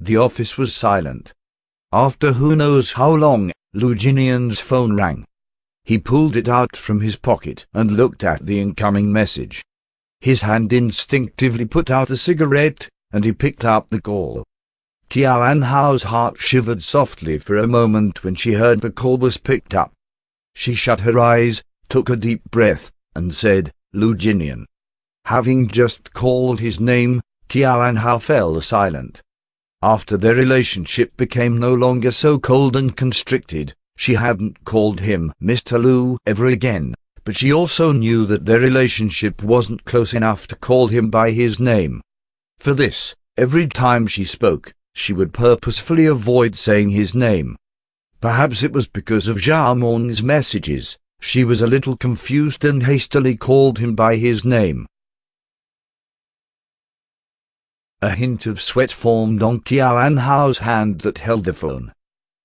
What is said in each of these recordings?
The office was silent. After who knows how long, Lu Jinian's phone rang. He pulled it out from his pocket and looked at the incoming message. His hand instinctively put out a cigarette, and he picked up the call. Tian Hao's heart shivered softly for a moment when she heard the call was picked up. She shut her eyes, took a deep breath, and said, "Lu Jinian." Having just called his name, Tian Hao fell silent. After their relationship became no longer so cold and constricted, she hadn't called him Mr. Lu ever again, but she also knew that their relationship wasn't close enough to call him by his name. For this, every time she spoke, she would purposefully avoid saying his name. Perhaps it was because of Zhao Meng's messages. She was a little confused and hastily called him by his name. A hint of sweat formed on Tian Hao's hand that held the phone.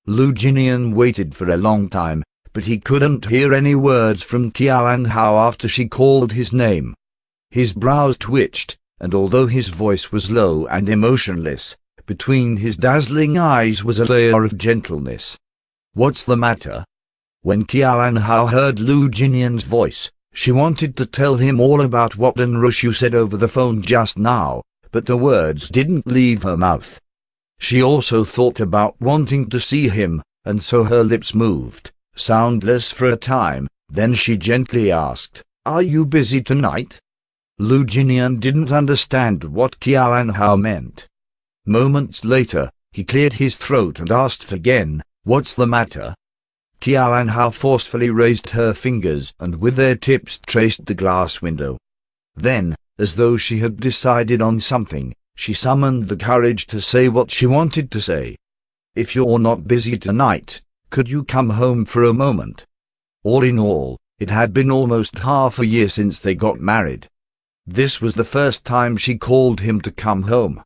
Lu Jinian waited for a long time, but he couldn't hear any words from Tian Hao after she called his name. His brows twitched, and although his voice was low and emotionless, between his dazzling eyes was a layer of gentleness. "What's the matter?" When Tian Hao heard Lu Jinian's voice, she wanted to tell him all about what Enroshu said over the phone just now, but the words didn't leave her mouth. She also thought about wanting to see him, and so her lips moved, soundless for a time. Then she gently asked, "Are you busy tonight?" Lu Jinian didn't understand what Tian Hao meant. Moments later, he cleared his throat and asked again, "What's the matter?" Tian Hao forcefully raised her fingers and with their tips traced the glass window. Then, as though she had decided on something, she summoned the courage to say what she wanted to say. "If you're not busy tonight, could you come home for a moment?" All in all, it had been almost half a year since they got married. This was the first time she called him to come home.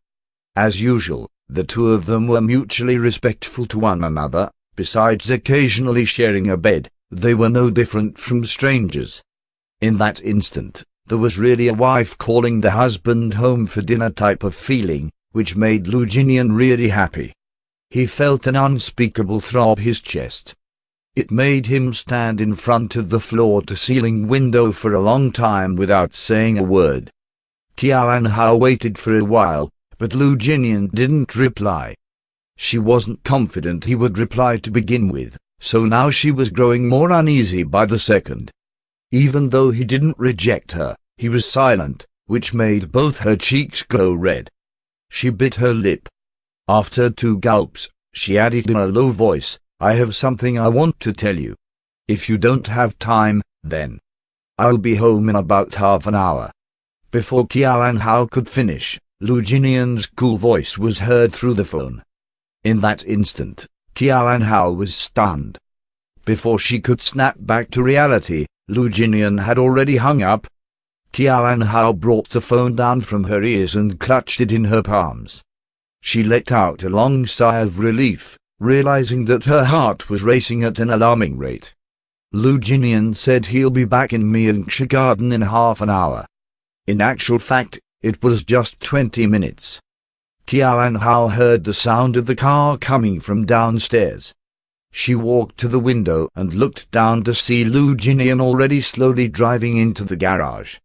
As usual, the two of them were mutually respectful to one another. Besides occasionally sharing a bed, they were no different from strangers. In that instant, there was really a wife calling the husband home for dinner type of feeling, which made Lu Jinian really happy. He felt an unspeakable throb his chest. It made him stand in front of the floor-to-ceiling window for a long time without saying a word. Tian Hao waited for a while, but Lu Jinian didn't reply. She wasn't confident he would reply to begin with, so now she was growing more uneasy by the second. Even though he didn't reject her, he was silent, which made both her cheeks glow red. She bit her lip. After 2 gulps, she added in a low voice, "I have something I want to tell you. If you don't have time, then I'll be home in about half an hour." Before Tian Hao could finish, Lu Jinian's cool voice was heard through the phone. In that instant, Tian Hao was stunned. Before she could snap back to reality, Lu Jinian had already hung up. Tian Hao brought the phone down from her ears and clutched it in her palms. She let out a long sigh of relief, realizing that her heart was racing at an alarming rate. Lu Jinian said he'll be back in Miangsha Garden in half an hour. In actual fact, it was just 20 minutes. Tian Hao heard the sound of the car coming from downstairs. She walked to the window and looked down to see Lu Jinian already slowly driving into the garage.